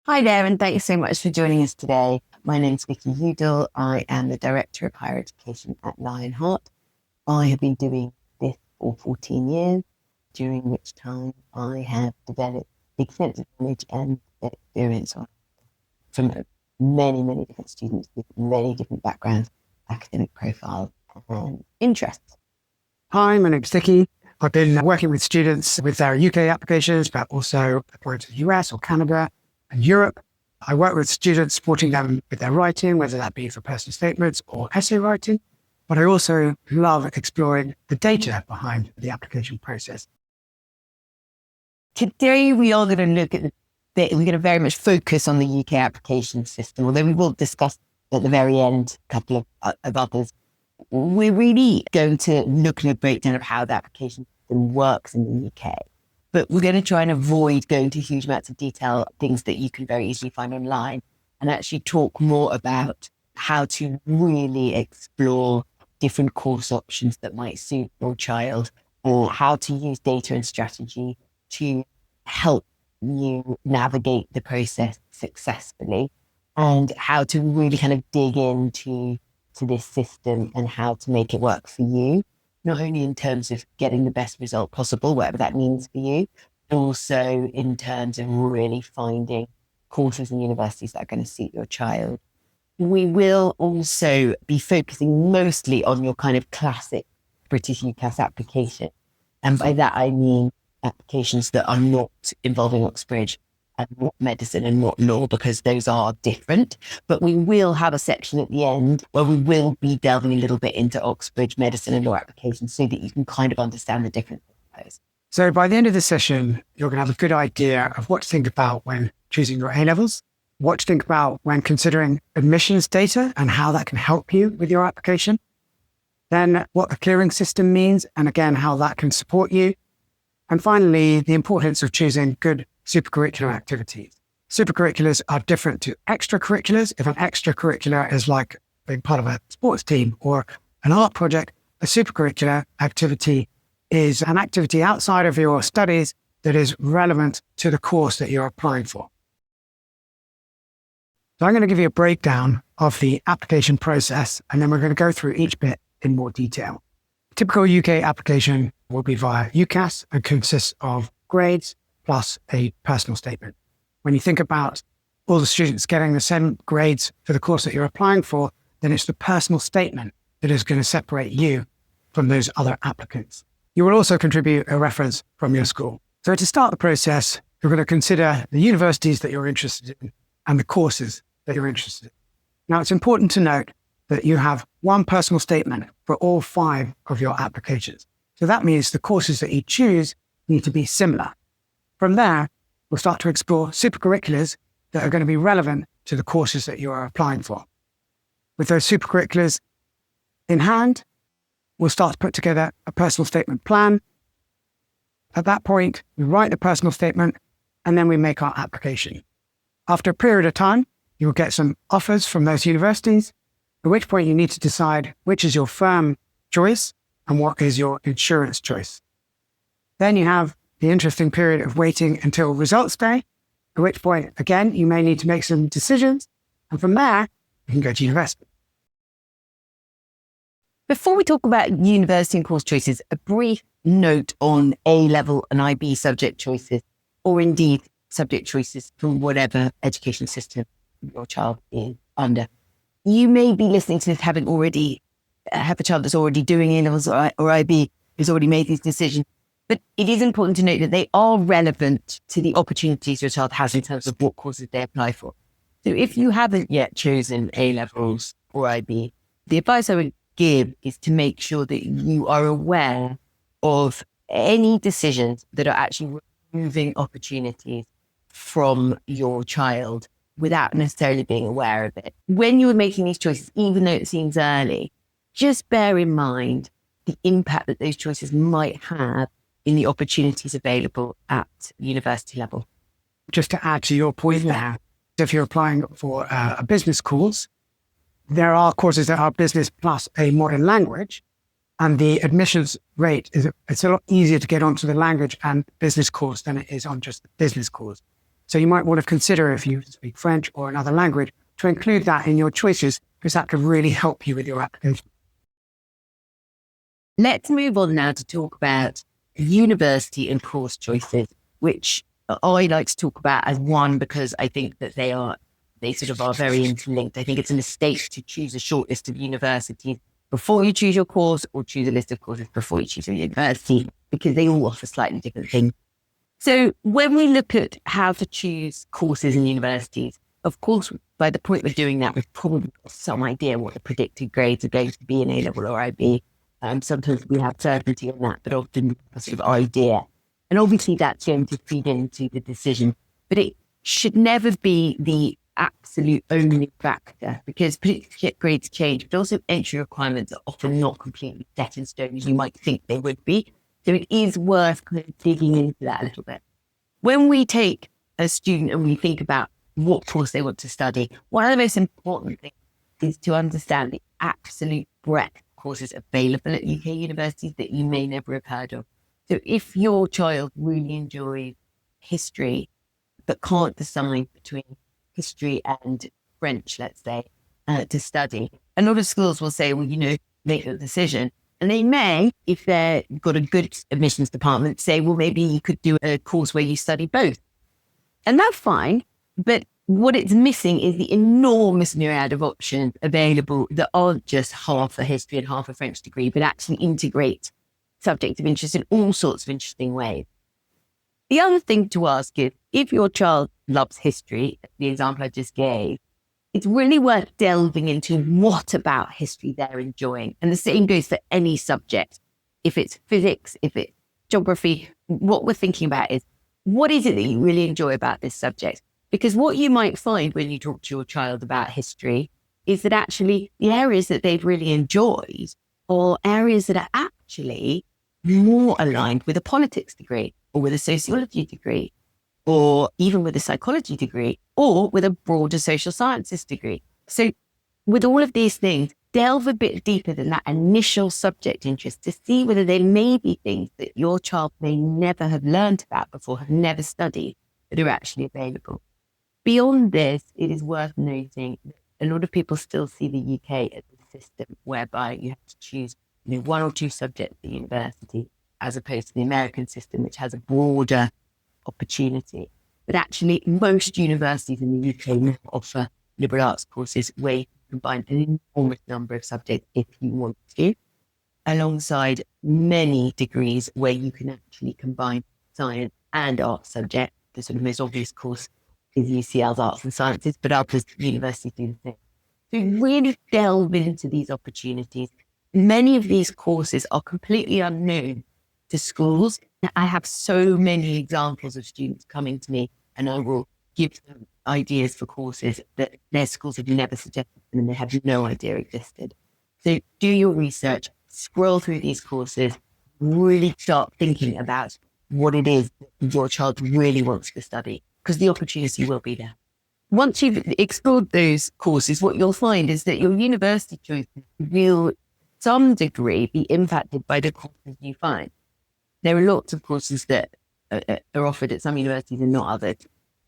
Hi there, and thanks so much for joining us today. My name's Vicky Udall. I am the Director of Higher Education at Lionheart. I have been doing this for 14 years, during which time I have developed extensive knowledge and experience from many different students with many different backgrounds, academic profiles, and interests. Hi, my name's Dicky. I've been working with students with their UK applications, but also applying to the US or Canada and Europe. I work with students supporting them with their writing, whether that be for personal statements or essay writing. But I also love exploring the data behind the application process. Today, we are going to look at we're going to very much focus on the UK application system, although we will discuss at the very end a couple of others. We're really going to look at a breakdown of how the application system works in the UK. But we're going to try and avoid going to huge amounts of detail, things that you can very easily find online, and actually talk more about how to really explore different course options that might suit your child, or how to use data and strategy to help you navigate the process successfully, and how to really kind of dig into this system and how to make it work for you, not only in terms of getting the best result possible, whatever that means for you, but also in terms of really finding courses and universities that are going to suit your child. We will also be focusing mostly on your kind of classic British UCAS application. And by that, I mean applications that are not involving Oxbridge and not medicine and not law, because those are different. But we will have a section at the end where we will be delving a little bit into Oxbridge medicine and law applications so that you can kind of understand the difference of those. So by the end of the session, you're going to have a good idea of what to think about when choosing your A-levels, what to think about when considering admissions data and how that can help you with your application, then what the clearing system means, and again, how that can support you. And finally, the importance of choosing good supercurricular activities. Supercurriculars are different to extracurriculars. If an extracurricular is like being part of a sports team or an art project, a supercurricular activity is an activity outside of your studies that is relevant to the course that you're applying for. So I'm going to give you a breakdown of the application process, and then we're going to go through each bit in more detail. A typical UK application will be via UCAS and consists of grades plus a personal statement. When you think about all the students getting the same grades for the course that you're applying for, then it's the personal statement that is going to separate you from those other applicants. You will also contribute a reference from your school. So to start the process, you're going to consider the universities that you're interested in and the courses that you're interested in. Now, it's important to note that you have one personal statement for all 5 of your applications. So that means the courses that you choose need to be similar. From there, we'll start to explore supercurriculars that are going to be relevant to the courses that you are applying for. With those supercurriculars in hand, we'll start to put together a personal statement plan. At that point, we write the personal statement and then we make our application. After a period of time, you will get some offers from those universities, at which point you need to decide which is your firm choice and what is your insurance choice. Then you have the interesting period of waiting until results day, at which point, again, you may need to make some decisions. And from there, you can go to university. Before we talk about university and course choices, a brief note on A-level and IB subject choices, or indeed subject choices from whatever education system your child is under. You may be listening to this having already have a child that's already doing A-levels or IB, who's already made these decisions. But it is important to note that they are relevant to the opportunities your child has in terms of what courses they apply for. So if you haven't yet chosen A-levels or IB, the advice I would give is to make sure that you are aware of any decisions that are actually removing opportunities from your child without necessarily being aware of it. When you're making these choices, even though it seems early, just bear in mind the impact that those choices might have in the opportunities available at university level. Just to add to your point there, if you're applying for a business course, there are courses that are business plus a modern language, and the admissions rate it's a lot easier to get onto the language and business course than it is on just the business course. So you might want to consider, if you speak French or another language, to include that in your choices, because that could really help you with your application. Let's move on now to talk about university and course choices, which I like to talk about as one because I think that they sort of are very interlinked. I think it's a mistake to choose a short list of universities before you choose your course, or choose a list of courses before you choose your university, because they all offer slightly different things. So when we look at how to choose courses in universities, of course, by the point we're doing that, we've probably got some idea what the predicted grades are going to be in A-level or IB. Sometimes we have certainty on that, but often a sort of idea. And obviously that's going to feed into the decision, but it should never be the absolute only factor, because predicted grades change, but also entry requirements are often not completely set in stone as you might think they would be. So it is worth kind of digging into that a little bit. When we take a student and we think about what course they want to study, one of the most important things is to understand the absolute breadth of courses available at UK universities that you may never have heard of. So if your child really enjoys history, but can't decide between history and French, let's say, to study, a lot of schools will say, well, make the decision. And they may, if they've got a good admissions department, say, well, maybe you could do a course where you study both. And that's fine. But what it's missing is the enormous myriad of options available that aren't just half a history and half a French degree, but actually integrate subjects of interest in all sorts of interesting ways. The other thing to ask is, if your child loves history, the example I just gave, it's really worth delving into what about history they're enjoying. And the same goes for any subject. If it's physics, if it's geography, what we're thinking about is, what is it that you really enjoy about this subject? Because what you might find when you talk to your child about history is that actually the areas that they've really enjoyed are areas that are actually more aligned with a politics degree, or with a sociology degree, or even with a psychology degree, or with a broader social sciences degree. So with all of these things, delve a bit deeper than that initial subject interest to see whether there may be things that your child may never have learned about before, have never studied, that are actually available. Beyond this, it is worth noting that a lot of people still see the UK as a system whereby you have to choose one or two subjects at university, as opposed to the American system, which has a broader opportunity. But actually, most universities in the UK now offer liberal arts courses where you can combine an enormous number of subjects if you want to, alongside many degrees where you can actually combine science and art subjects. The sort of most obvious course is UCL's Arts and Sciences, but others universities do the same. So really delve into these opportunities. Many of these courses are completely unknown to schools. I have so many examples of students coming to me, and I will give them ideas for courses that their schools have never suggested to them and they have no idea existed. So do your research, scroll through these courses, really start thinking about what it is that your child really wants to study, because the opportunity will be there. Once you've explored those courses, what you'll find is that your university choices will, to some degree, be impacted by the courses you find. There are lots of courses that are offered at some universities and not others.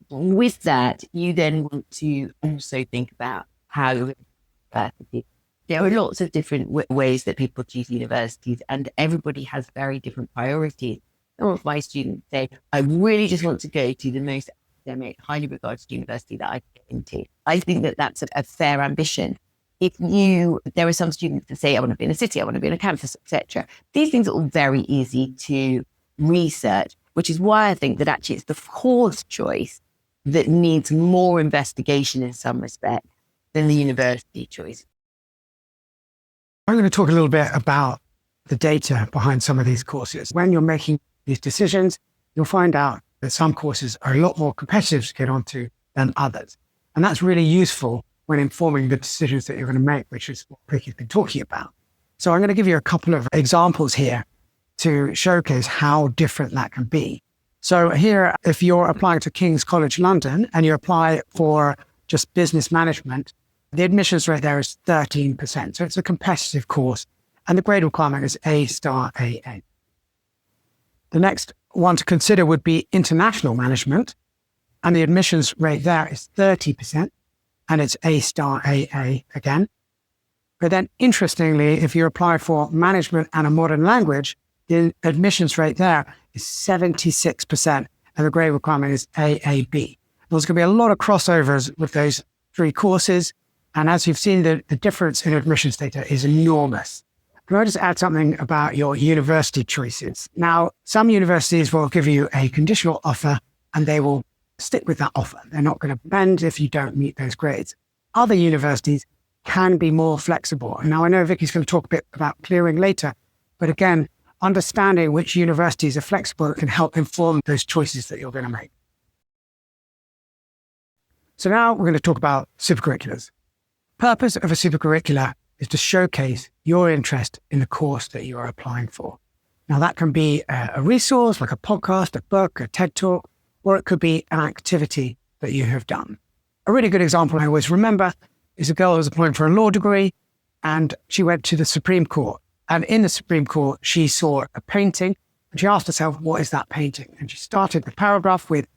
With that, you then want to also think about how university. There are lots of different ways that people choose universities, and everybody has very different priorities. Some of my students say, I really just want to go to the most academic, highly regarded university that I can get into. I think that that's a fair ambition. There are some students that say, I want to be in a city, I want to be in a campus, etc. These things are all very easy to research, which is why I think that actually it's the course choice that needs more investigation in some respect than the university choice. I'm going to talk a little bit about the data behind some of these courses. When you're making these decisions, you'll find out that some courses are a lot more competitive to get onto than others. And that's really useful when informing the decisions that you're going to make, which is what Vicky's been talking about. So I'm going to give you a couple of examples here to showcase how different that can be. So here, if you're applying to King's College London and you apply for just business management, the admissions rate there is 13%. So it's a competitive course and the grade requirement is A*AA. The next one to consider would be international management. And the admissions rate there is 30%, and it's A star AA again. But then interestingly, if you apply for management and a modern language, the admissions rate there is 76%, and the grade requirement is AAB. There's going to be a lot of crossovers with those three courses. And as you've seen, the difference in admissions data is enormous. Can I just add something about your university choices? Now, some universities will give you a conditional offer and they will stick with that offer. They're not going to bend if you don't meet those grades. Other universities can be more flexible. And now I know Vicky's going to talk a bit about clearing later, but again, understanding which universities are flexible can help inform those choices that you're going to make. So now we're going to talk about supercurriculars. Purpose of a supercurricular is to showcase your interest in the course that you are applying for. Now that can be a resource like a podcast, a book, a TED Talk, or it could be an activity that you have done. A really good example I always remember is a girl who was applying for a law degree and she went to the Supreme Court. And in the Supreme Court, she saw a painting and she asked herself, what is that painting? And she started the paragraph with,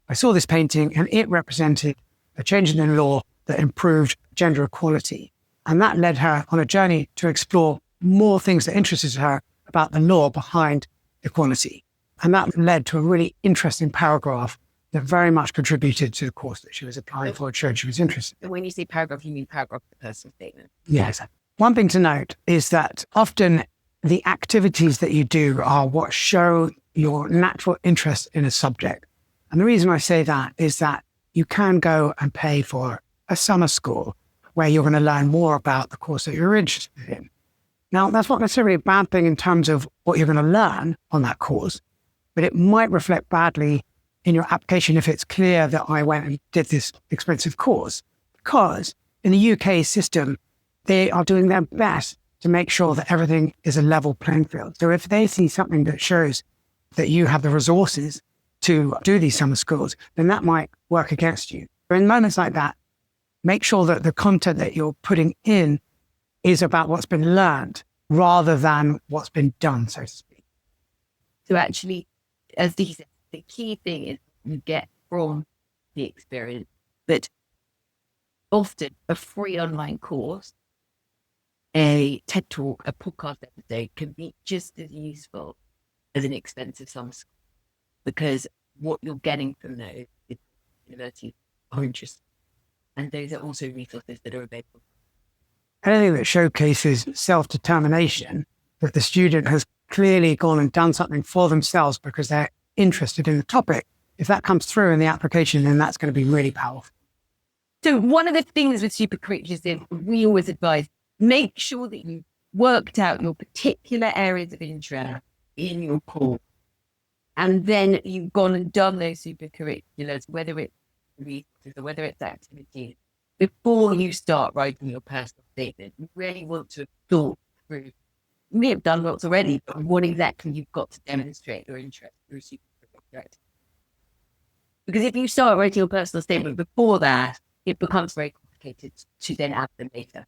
I saw this painting and it represented a change in the law that improved gender equality. And that led her on a journey to explore more things that interested her about the law behind equality. And that led to a really interesting paragraph that very much contributed to the course that she was applying for and showed she was interested. When you say paragraph, you mean paragraph of the personal statement? Yes. One thing to note is that often the activities that you do are what show your natural interest in a subject. And the reason I say that is that you can go and pay for a summer school where you're going to learn more about the course that you're interested in. Now, that's not necessarily a bad thing in terms of what you're going to learn on that course, but it might reflect badly in your application if it's clear that I went and did this expensive course, because in the UK system, they are doing their best to make sure that everything is a level playing field. So if they see something that shows that you have the resources to do these summer schools, then that might work against you. But in moments like that, make sure that the content that you're putting in is about what's been learned rather than what's been done, so to speak. So actually, as Dicky said, the key thing is you get from the experience that often a free online course, a TED Talk, a podcast episode can be just as useful as an expensive summer school, because what you're getting from those is universities are interested. And those are also resources that are available. Anything that showcases self-determination, that the student has clearly gone and done something for themselves because they're interested in the topic, if that comes through in the application, then that's going to be really powerful. So one of the things with Supercurriculars is we always advise, make sure that you've worked out your particular areas of interest in your course. And then you've gone and done those supercurriculars, whether it's resources or whether it's activities, before you start writing your personal statement. You really want to have thought through, you may have done lots already, but what exactly you've got to demonstrate your interest through supercurricular activity. Because if you start writing your personal statement before that, it becomes very complicated to then add them later.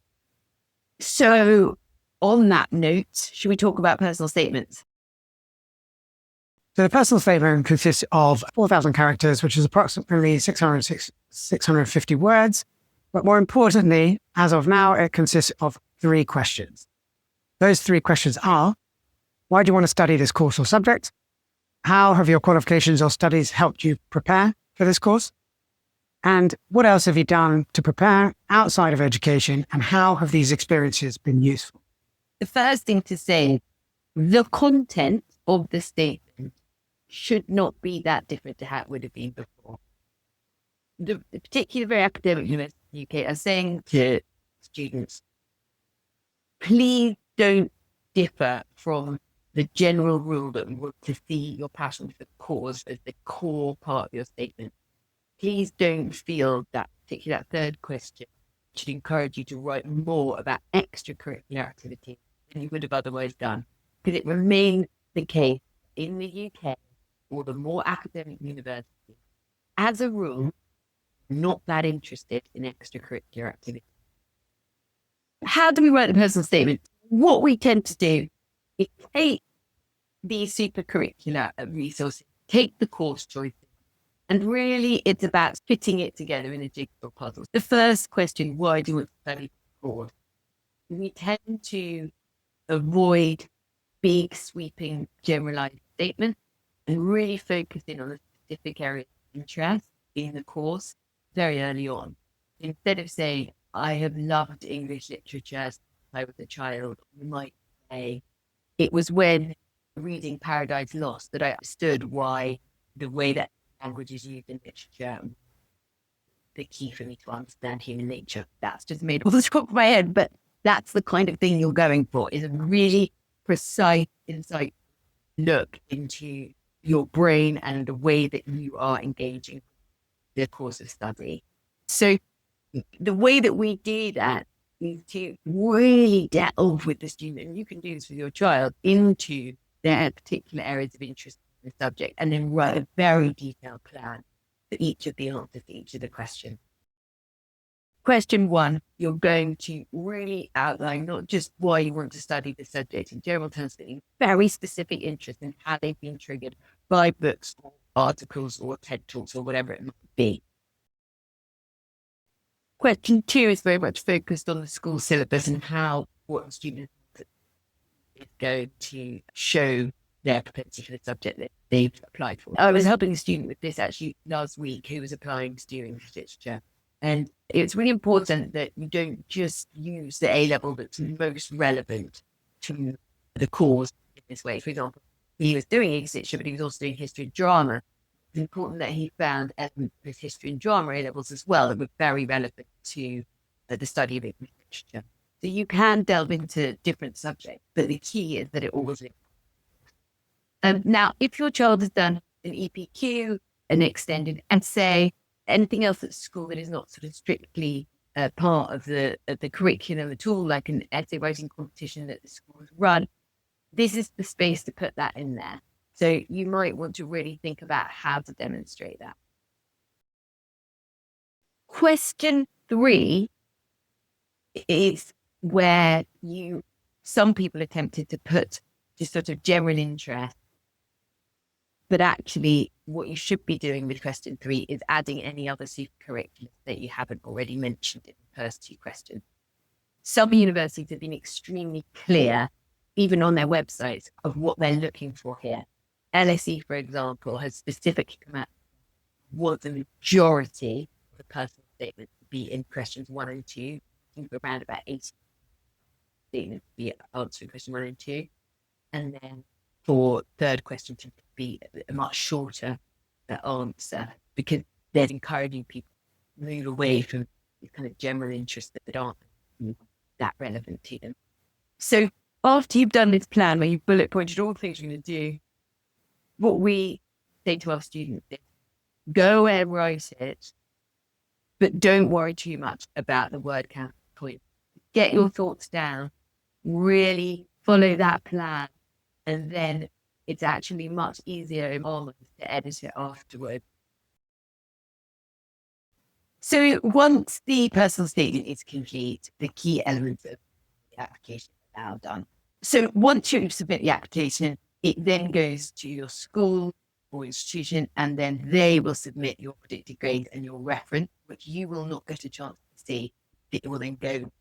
So on that note, should we talk about personal statements? So the personal statement consists of 4,000 characters, which is approximately 650 words. But more importantly, as of now, it consists of 3 questions. Those 3 questions are, why do you want to study this course or subject? How have your qualifications or studies helped you prepare for this course? And what else have you done to prepare outside of education? And how have these experiences been useful? The first thing to say, the content of the statement should not be that different to how it would have been before. The particular very academic university in the UK are saying to students, please don't differ from the general rule that we want to see your passion for the cause as the core part of your statement. Please don't feel that particular third question should encourage you to write more about extracurricular activities than you would have otherwise done, because it remains the case in the UK or the more academic universities, as a rule, not that interested in extracurricular activities. How do we write the personal statement? What we tend to do is take the supercurricular resources, take the course choices, And really, it's about fitting it together in a jigsaw puzzle. The first question, why do you want to study abroad? We tend to avoid big, sweeping, generalized statements and really focus in on a specific area of interest in the course very early on. Instead of saying, I have loved English literature since I was a child, we might say, it was when reading Paradise Lost that I understood why the way that language is used in literature, the key for me to understand human nature. That's just made all the top of my head, but that's the kind of thing you're going for, is a really precise insight look into your brain and the way that you are engaging the course of study. So the way that we do that is to really delve with the student, and you can do this with your child, into their particular areas of interest in the subject, and then write a very detailed plan for each of the answers to each of the questions. Question 1, you're going to really outline not just why you want to study the subject in general terms, but in very specific interest in how they've been triggered by books or articles or TED Talks or whatever it might be. Question 2 is very much focused on the school syllabus and how what students is going to show their propensity for the subject that they've applied for. I was helping a student with this actually last week who was applying to do English literature. And it's really important that you don't just use the A-level that's most relevant to the course in this way. For example, he was doing English literature, but he was also doing history and drama. It's important that he found elements of history and drama A-levels as well that were very relevant to the study of English literature. So you can delve into different subjects, but the key is that it always links. Now, if your child has done an EPQ, an extended essay, anything else at school that is not sort of strictly part of the curriculum at all, like an essay writing competition that the schools run, this is the space to put that in there. So you might want to really think about how to demonstrate that. Question 3 is where some people attempted to put just sort of general interest, but actually what you should be doing with question 3 is adding any other supercurriculars that you haven't already mentioned in the first 2 questions. Some universities have been extremely clear, even on their websites, of what they're looking for here. LSE, for example, has specifically come out what the majority of the personal statement to be in questions 1 and 2. I think around about 80 statements to be answering question 1 and 2. And then for third question to be a much shorter answer, because they're encouraging people to move away from the kind of general interests that aren't that relevant to them. So after you've done this plan where you've bullet pointed all the things you're going to do, what we say to our students is go and write it, but don't worry too much about the word count point. Get your thoughts down, really follow that plan, and then it's actually much easier in our minds to edit it afterwards. So once the personal statement is complete, the key elements of the application are now done. So once you submit the application, it then goes to your school or institution, and then they will submit your predicted grade and your reference, which you will not get a chance to see. It will then go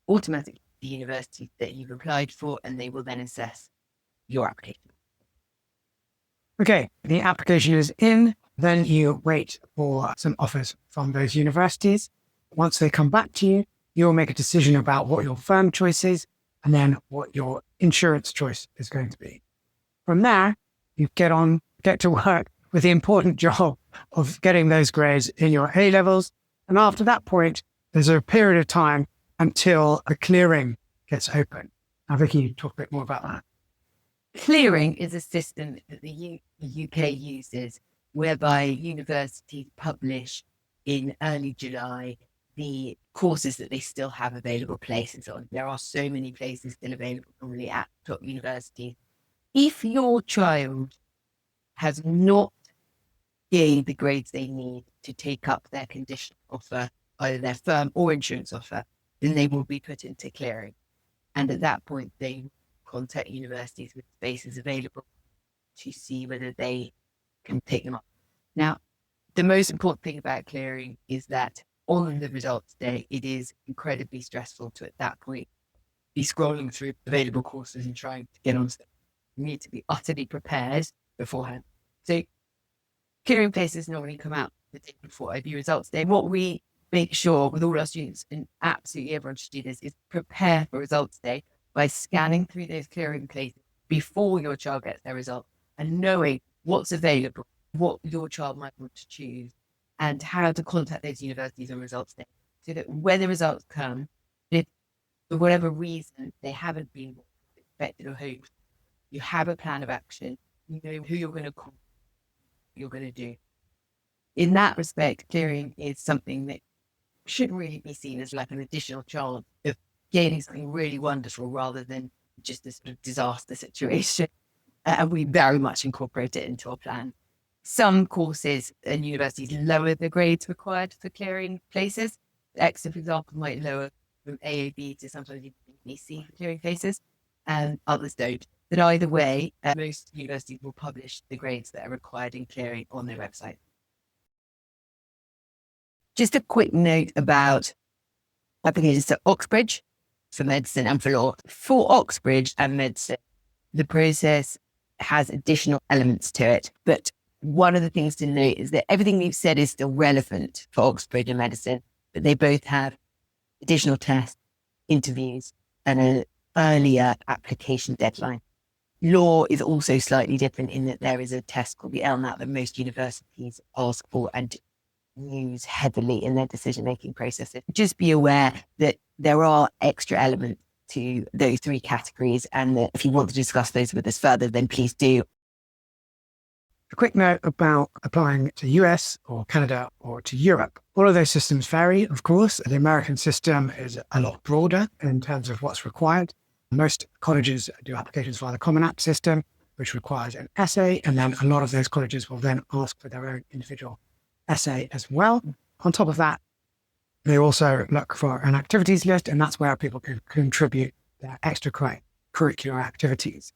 automatically to the university that you've applied for, and they will then assess your application. Okay, the application is in, then you wait for some offers from those universities. Once they come back to you, you'll make a decision about what your firm choice is and then what your insurance choice is going to be. From there, you get to work with the important job of getting those grades in your A-levels. And after that point, there's a period of time until the clearing gets open. Now, Vicky, talk a bit more about that. Clearing is a system that the UK uses whereby universities publish in early July the courses that they still have available places on. There are so many places still available normally at top universities. If your child has not gained the grades they need to take up their conditional offer, either their firm or insurance offer, then they will be put into clearing. And at that point, they contact universities with spaces available to see whether they can pick them up. Now, The most important thing about clearing is that on the results day, it is incredibly stressful to, at that point, be scrolling through available courses and trying to get on. You need to be utterly prepared beforehand. So clearing places normally come out the day before IB results day. What we make sure with all our students, and absolutely everyone should do this, is prepare for results day by scanning through those clearing places before your child gets their result and knowing what's available, what your child might want to choose, and how to contact those universities on results day, so that when the results come, if for whatever reason they haven't been what you expected or hoped, you have a plan of action, you know who you're going to call, what you're going to do. In that respect, clearing is something that shouldn't really be seen as like an additional chance of gaining something really wonderful rather than just a sort of disaster situation. And we very much incorporate it into our plan. Some courses and universities lower the grades required for clearing places. Exeter, for example, might lower from AAB to sometimes even BC for clearing places, and others don't. But either way, most universities will publish the grades that are required in clearing on their website. Just a quick note about applications to Oxbridge for medicine and for law. For Oxbridge and medicine, the process has additional elements to it. But one of the things to note is that everything we've said is still relevant for Oxbridge and medicine, but they both have additional tests, interviews, and an earlier application deadline. Law is also slightly different in that there is a test called the LNAT that most universities ask for and use heavily in their decision-making processes. Just be aware that there are extra elements to those three categories, and that if you want to discuss those with us further, then please do. A quick note about applying to US or Canada or to Europe. All of those systems vary, of course. The American system is a lot broader in terms of what's required. Most colleges do applications via the Common App system, which requires an essay, and then a lot of those colleges will then ask for their own individual essay as well. On top of that, they also look for an activities list, and that's where people can contribute their extracurricular activities.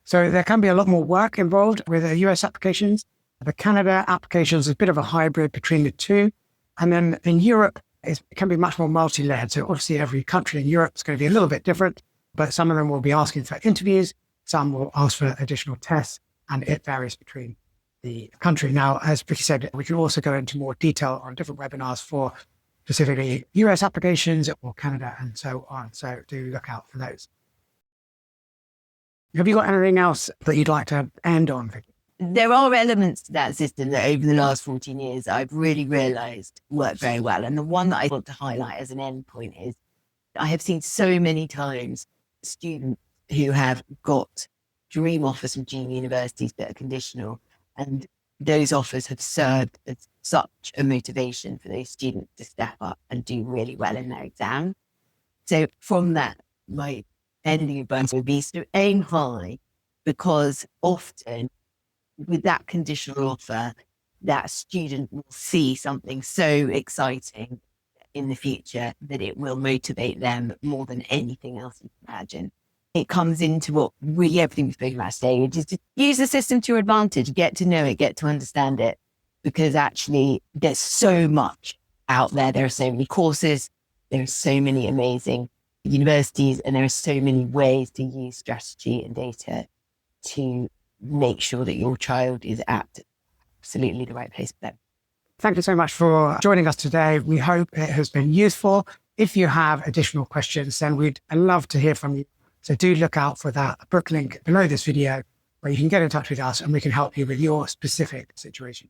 So there can be a lot more work involved with the US applications. The Canada applications is a bit of a hybrid between the two. And then in Europe, it can be much more multi-layered. So obviously every country in Europe is going to be a little bit different, but some of them will be asking for interviews, some will ask for additional tests, and it varies between the country. Now, as Vicky said, we can also go into more detail on different webinars for specifically US applications or Canada and so on. So do look out for those. Have you got anything else that you'd like to end on, Vicky? There are elements to that system that over the last 14 years I've really realised work very well. And the one that I want to highlight as an end point is I have seen so many times students who have got dream offers from junior universities that are conditional, and those offers have served as such a motivation for those students to step up and do really well in their exam. So from that, my ending advice would be to aim high, because often with that conditional offer, that student will see something so exciting in the future that it will motivate them more than anything else you can imagine. It comes into what really everything we've spoken about today, which is to use the system to your advantage, get to know it, get to understand it, because actually there's so much out there. There are so many courses, there are so many amazing universities, and there are so many ways to use strategy and data to make sure that your child is at absolutely the right place for them. Thank you so much for joining us today. We hope it has been useful. If you have additional questions, then we'd love to hear from you. So do look out for that book link below this video where you can get in touch with us and we can help you with your specific situation.